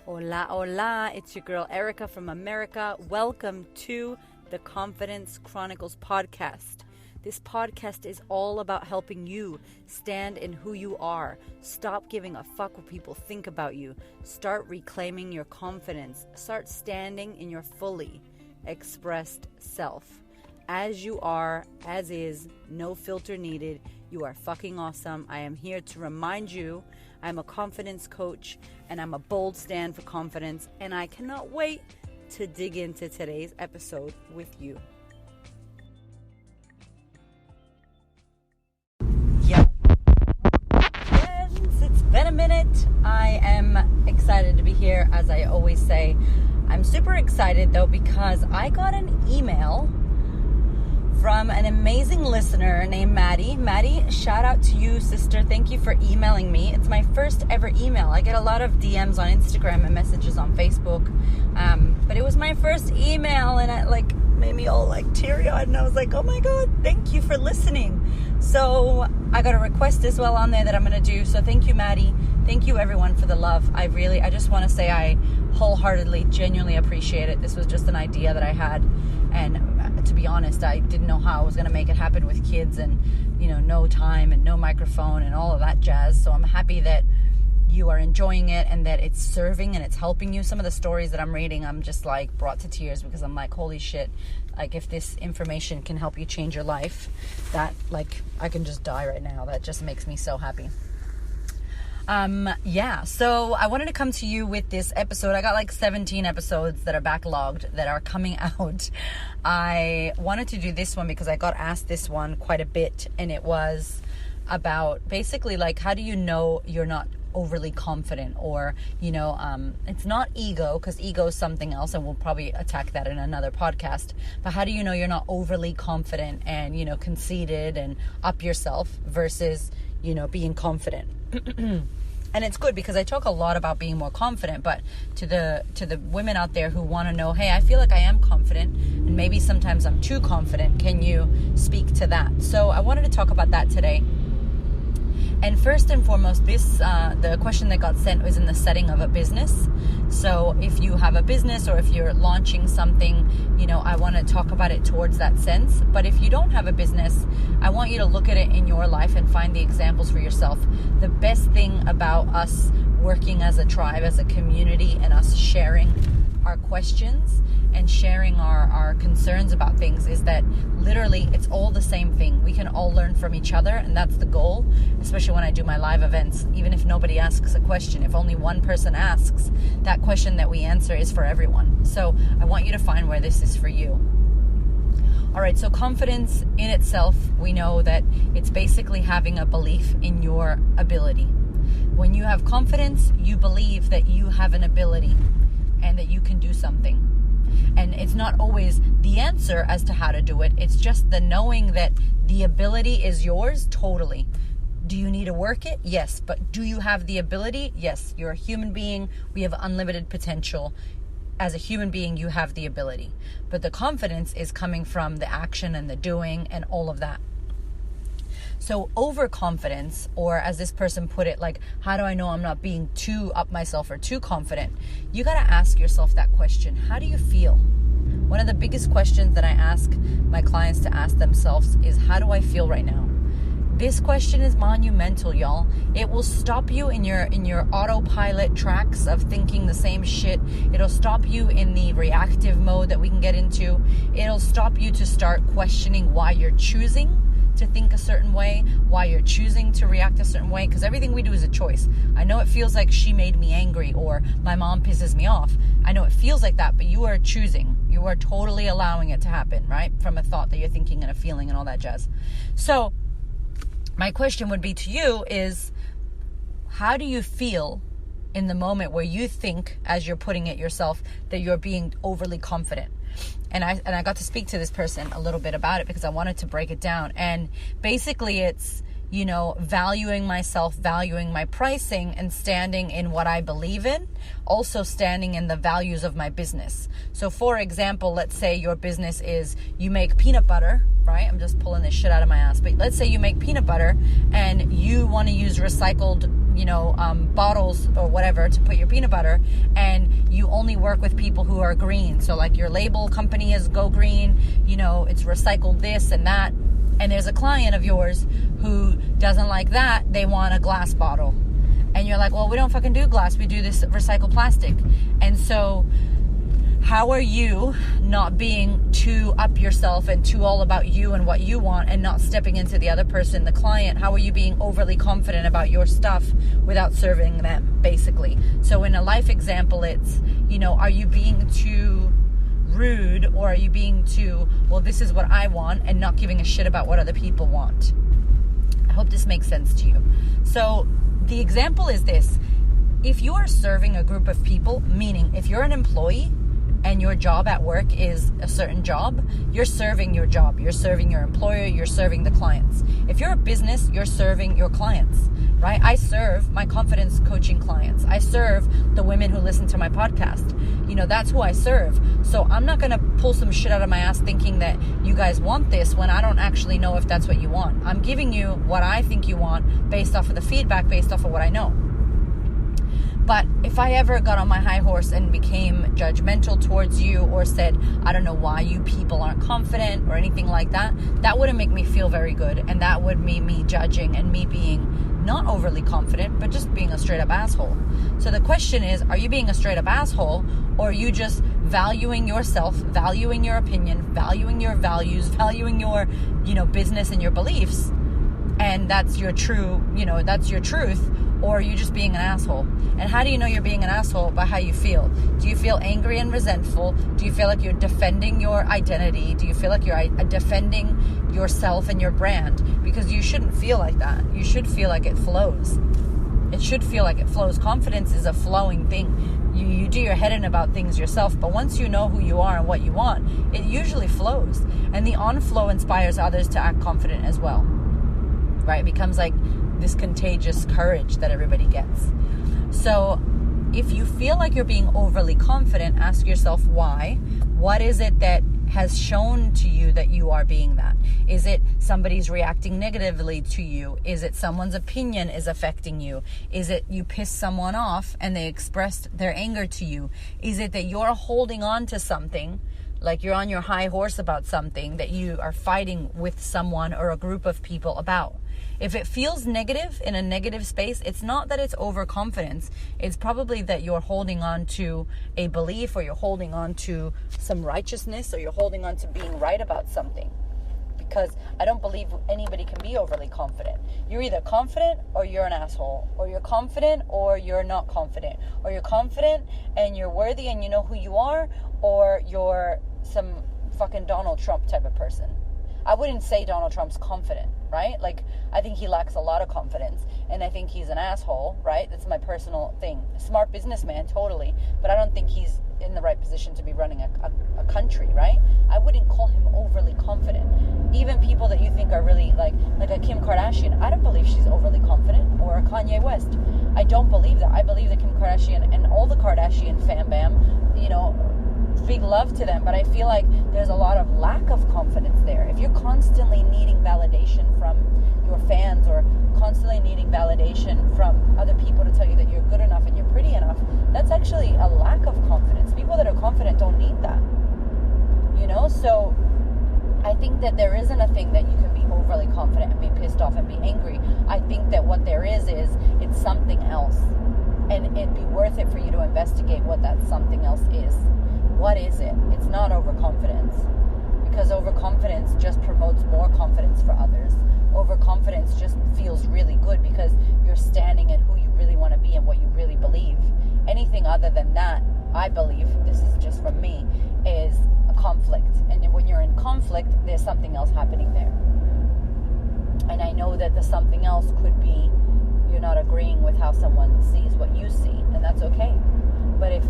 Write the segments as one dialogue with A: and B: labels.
A: Hola, hola, it's your girl Erica from America. Welcome to the Confidence Chronicles podcast. This podcast is all about helping you stand in who you are. Stop giving a fuck what people think about you. Start reclaiming your confidence. Start standing in your fully expressed self. As you are, as is, no filter needed. You are fucking awesome. I am here to remind you I'm a confidence coach and I'm a bold stand for confidence, and I cannot wait to dig into today's episode with you. Yes, it's been a minute. I am excited to be here, as I always say. I'm super excited though because I got an email from an amazing listener named Maddie. Maddie, shout out to you, sister. Thank you for emailing me. It's my first ever email. I get a lot of DMs on Instagram and messages on Facebook, but it was my first email, and it made me all teary-eyed, and I was like, oh my god, thank you for listening. So I got a request as well on there that I'm going to do. So thank you, Maddie. Thank you, everyone, for the love. I just want to say I wholeheartedly, genuinely appreciate it. This was just an idea that I had, and to be honest, I didn't know how I was going to make it happen with kids and, no time and no microphone and all of that jazz. So I'm happy that you are enjoying it and that it's serving and it's helping you. Some of the stories that I'm reading, I'm just brought to tears because I'm like, holy shit. If this information can help you change your life, that I can just die right now. That just makes me so happy. So I wanted to come to you with this episode. I got 17 episodes that are backlogged that are coming out. I wanted to do this one because I got asked this one quite a bit, and it was about basically how do you know you're not overly confident, or it's not ego, because ego is something else, and we'll probably attack that in another podcast. But how do you know you're not overly confident and conceited and up yourself versus being confident? And it's good because I talk a lot about being more confident, but to the women out there who want to know, hey, I feel like I am confident and maybe sometimes I'm too confident, can you speak to that? So I wanted to talk about that today. And first and foremost, the question that got sent was in the setting of a business. So if you have a business or if you're launching something, I want to talk about it towards that sense. But if you don't have a business, I want you to look at it in your life and find the examples for yourself. The best thing about us working as a tribe, as a community, and us sharing our questions and sharing our concerns about things is that literally it's all the same thing. We can all learn from each other, and that's the goal, especially when I do my live events. Even if nobody asks a question, if only one person asks, that question that we answer is for everyone. So I want you to find where this is for you. All right, so confidence in itself, we know that it's basically having a belief in your ability. When you have confidence, you believe that you have an ability and that you can do something. And it's not always the answer as to how to do it. It's just the knowing that the ability is yours totally. Do you need to work it? Yes. But do you have the ability? Yes. You're a human being. We have unlimited potential. As a human being, you have the ability. But the confidence is coming from the action and the doing and all of that. So overconfidence, or as this person put it, how do I know I'm not being too up myself or too confident? You got to ask yourself that question. How do you feel? One of the biggest questions that I ask my clients to ask themselves is, how do I feel right now? This question is monumental, y'all. It will stop you in your autopilot tracks of thinking the same shit. It'll stop you in the reactive mode that we can get into. It'll stop you to start questioning why you're choosing to think a certain way, why you're choosing to react a certain way, because everything we do is a choice. I know it feels like she made me angry or my mom pisses me off. I know it feels like that, but you are choosing. You are totally allowing it to happen, right? From a thought that you're thinking and a feeling and all that jazz. So my question would be to you is, how do you feel in the moment where you think, as you're putting it yourself, that you're being overly confident? And I got to speak to this person a little bit about it because I wanted to break it down. And basically it's, valuing myself, valuing my pricing, and standing in what I believe in. Also standing in the values of my business. So for example, let's say your business is you make peanut butter, right? I'm just pulling this shit out of my ass. But let's say you make peanut butter and you want to use recycled bottles or whatever to put your peanut butter, and you only work with people who are green. So like your label company is Go Green, it's recycled this and that. And there's a client of yours who doesn't like that. They want a glass bottle. And you're like, well, we don't fucking do glass. We do this recycled plastic. And so how are you not being too up yourself and too all about you and what you want and not stepping into the other person, the client? How are you being overly confident about your stuff without serving them, basically? So in a life example, it's, are you being too rude, or are you being too, well, this is what I want, and not giving a shit about what other people want? I hope this makes sense to you. So the example is this. If you are serving a group of people, meaning if you're an employee and your job at work is a certain job, you're serving your job. You're serving your employer. You're serving the clients. If you're a business, you're serving your clients, right? I serve my confidence coaching clients. I serve the women who listen to my podcast. That's who I serve. So I'm not going to pull some shit out of my ass thinking that you guys want this when I don't actually know if that's what you want. I'm giving you what I think you want based off of the feedback, based off of what I know. But if I ever got on my high horse and became judgmental towards you, or said, I don't know why you people aren't confident or anything like that, that wouldn't make me feel very good. And that would mean me judging and me being not overly confident, but just being a straight up asshole. So the question is, are you being a straight up asshole, or are you just valuing yourself, valuing your opinion, valuing your values, valuing your, business and your beliefs? And that's your that's your truth. Or are you just being an asshole? And how do you know you're being an asshole? By how you feel. Do you feel angry and resentful? Do you feel like you're defending your identity? Do you feel like you're defending yourself and your brand? Because you shouldn't feel like that. You should feel like it flows. It should feel like it flows. Confidence is a flowing thing. You do your head in about things yourself, but once you know who you are and what you want, it usually flows. And the on-flow inspires others to act confident as well. Right? It becomes like this contagious courage that everybody gets. So if you feel like you're being overly confident, ask yourself why. What is it that has shown to you that you are being that? Is it somebody's reacting negatively to you? Is it someone's opinion is affecting you? Is it you pissed someone off and they expressed their anger to you? Is it that you're holding on to something, like you're on your high horse about something that you are fighting with someone or a group of people about? If it feels negative, in a negative space, it's not that it's overconfidence. It's probably that you're holding on to a belief, or you're holding on to some righteousness, or you're holding on to being right about something. Because I don't believe anybody can be overly confident. You're either confident or you're an asshole. Or you're confident or you're not confident. Or you're confident and you're worthy and you know who you are, or you're some fucking Donald Trump type of person. I wouldn't say Donald Trump's confident, right? Like, I think he lacks a lot of confidence, and I think he's an asshole, right? That's my personal thing. Smart businessman, totally, but I don't think he's in the right position to be running a country, right? I wouldn't call him overly confident. Even people that you think are really like a Kim Kardashian, I don't believe she's overly confident, or a Kanye West. I don't believe that. I believe that Kim Kardashian and all the Kardashian fam bam, big love to them, but I feel like there's a lot of lack of confidence there. If you're constantly needing validation from your fans, or constantly needing validation from other people to tell you that you're good enough and you're pretty enough, that's actually a lack of confidence. People that are confident don't need that. So I think that there isn't a thing that you can be overly confident and be pissed off and be angry. I think that what there is it's something else. And it'd be worth it for you to investigate what that something else is. What is it? It's not overconfidence, because overconfidence just promotes more confidence for others. Overconfidence just feels really good because you're standing in who you really want to be and what you really believe. Anything other than that, I believe, this is just from me, is a conflict. And when you're in conflict, there's something else happening there. And I know that the something else could be you're not agreeing with how someone sees what you see, and that's okay. But if,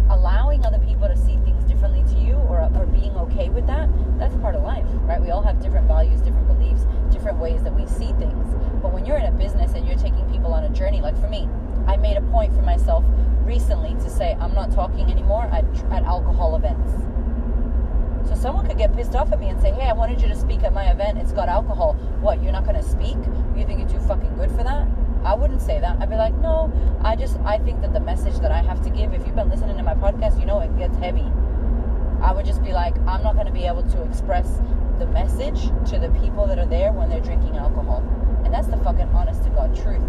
A: allowing other people to see things differently to you, or being okay with that, that's part of life, right? We all have different values, different beliefs, different ways that we see things. But when you're in a business and you're taking people on a journey, like for me, I made a point for myself recently to say, I'm not talking anymore at alcohol events. So someone could get pissed off at me and say, hey, I wanted you to speak at my event. It's got alcohol. What, you're not going to speak? You think you're too fucking good for that? I wouldn't say that. I'd be like, no, I think that the message that I have to give, if you've been listening to my podcast, you know it gets heavy. I would just be like, I'm not going to be able to express the message to the people that are there when they're drinking alcohol. And that's the fucking honest to God truth,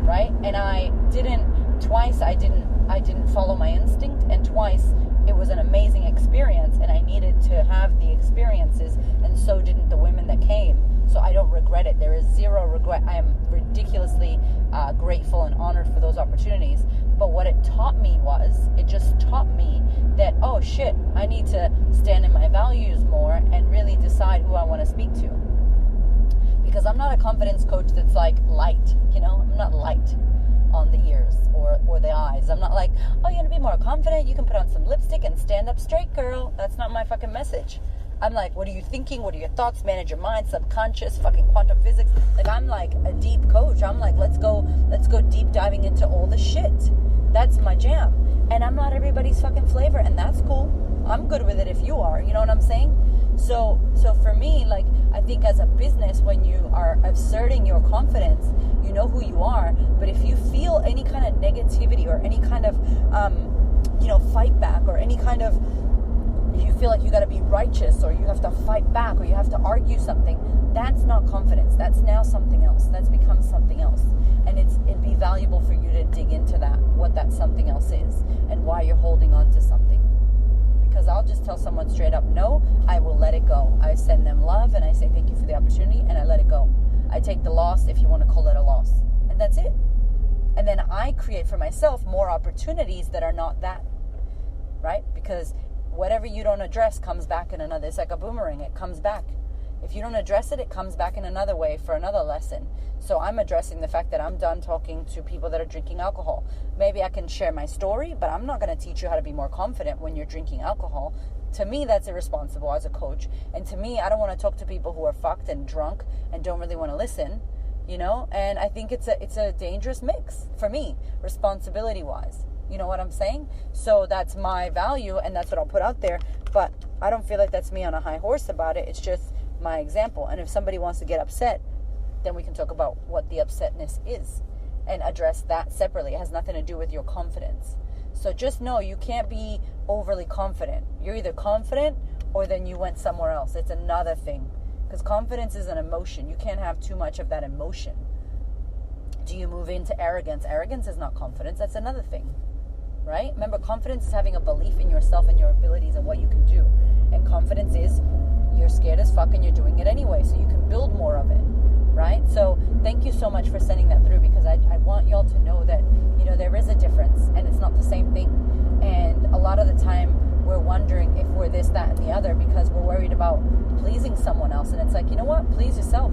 A: right? And twice I didn't follow my instinct, and twice it was an amazing experience, and I needed to have the experiences, and so didn't the women that came. So I don't regret it. There is zero regret. I am ridiculously grateful and honored for those opportunities. But what it just taught me that, oh shit, I need to stand in my values more and really decide who I want to speak to. Because I'm not a confidence coach that's like light, I'm not light on the ears or the eyes. I'm not like, oh, you want to be more confident? You can put on some lipstick and stand up straight, girl. That's not my fucking message. I'm like, what are you thinking? What are your thoughts? Manage your mind, subconscious, fucking quantum physics. Like, I'm like a deep coach. I'm like, let's go deep diving into all the shit. That's my jam. And I'm not everybody's fucking flavor, and that's cool. I'm good with it if you are. You know what I'm saying? So for me, like, I think as a business, when you are asserting your confidence, you know who you are. But if you feel any kind of negativity or any kind of, fight back, or any kind of, you feel like you got to be righteous, or you have to fight back, or you have to argue something, that's not confidence. That's now something else. That's become something else. And it'd be valuable for you to dig into that, what that something else is, and why you're holding on to something. Because I'll just tell someone straight up, no, I will let it go. I send them love, and I say thank you for the opportunity, and I let it go. I take the loss, if you want to call it a loss. And that's it. And then I create for myself more opportunities that are not that, right? Because whatever you don't address comes back in another. It's like a boomerang. It comes back. If you don't address it, it comes back in another way for another lesson. So I'm addressing the fact that I'm done talking to people that are drinking alcohol. Maybe I can share my story, but I'm not going to teach you how to be more confident when you're drinking alcohol. To me, that's irresponsible as a coach. And to me, I don't want to talk to people who are fucked and drunk and don't really want to listen, And I think it's a dangerous mix for me, responsibility-wise. You know what I'm saying? So that's my value, and that's what I'll put out there. But I don't feel like that's me on a high horse about it. It's just my example. And if somebody wants to get upset, then we can talk about what the upsetness is and address that separately. It has nothing to do with your confidence. So just know you can't be overly confident. You're either confident or then you went somewhere else. It's another thing. Because confidence is an emotion. You can't have too much of that emotion. Do you move into arrogance? Arrogance is not confidence. That's another thing. Right? Remember, confidence is having a belief in yourself and your abilities and what you can do. And confidence is you're scared as fuck and you're doing it anyway, so you can build more of it. Right? So thank you so much for sending that through, because I want y'all to know that, there is a difference and it's not the same thing. And a lot of the time we're wondering if we're this, that, and the other because we're worried about pleasing someone else. And it's like, you know what? Please yourself.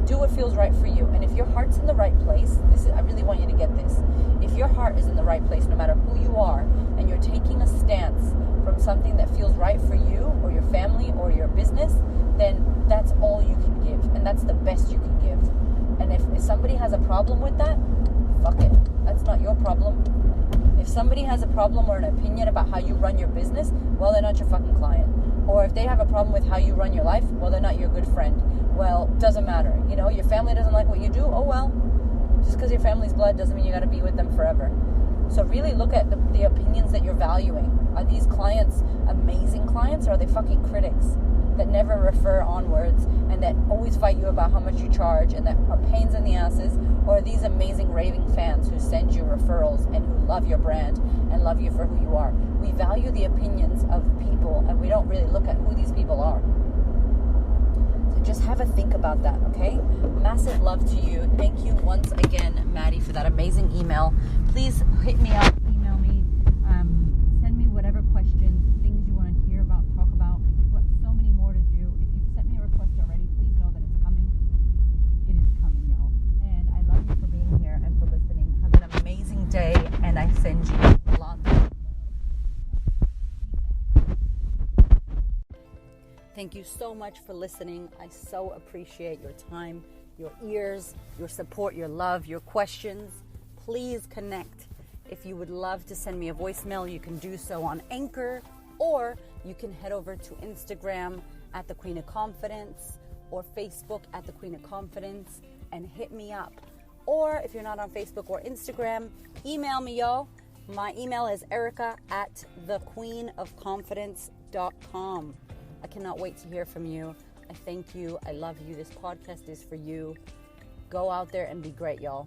A: Do what feels right for you. And if your heart's in the right place, I really want you to get this. If your heart is in the right place, no matter who you are, and you're taking a stance from something that feels right for you or your family or your business, then that's all you can give. And that's the best you can give. And if somebody has a problem with that, fuck it. That's not your problem. If somebody has a problem or an opinion about how you run your business, well, they're not your fucking client. Or if they have a problem with how you run your life, well, they're not your good friend. Well, doesn't matter. Your family doesn't like what you do. Oh, well. Just because your family's blood doesn't mean you got to be with them forever. So really look at the opinions that you're valuing. Are these clients amazing clients, or are they fucking critics that never refer onwards and that always fight you about how much you charge and that are pains in the asses? Or are these amazing raving fans who send you referrals and who love your brand and love you for who you are? We value the opinions of people, and we don't really look at who these people are. So just have a think about that, okay? Massive love to you. Thank you once again, Maddie, for that amazing email. Please hit me up, email me, send me whatever questions, things you want to hear about, talk about. What so many more to do. If you've sent me a request already, please know that it's coming. It is coming, y'all. And I love you for being here and for listening. Have an amazing day, and I send you lots of love. Thank you so much for listening. I so appreciate your time, your ears, your support, your love, your questions. Please connect. If you would love to send me a voicemail, you can do so on Anchor, or you can head over to Instagram at The Queen of Confidence or Facebook at The Queen of Confidence and hit me up. Or if you're not on Facebook or Instagram, email me, y'all. My email is erica@thequeenofconfidence.com. I cannot wait to hear from you. I thank you. I love you. This podcast is for you. Go out there and be great, y'all.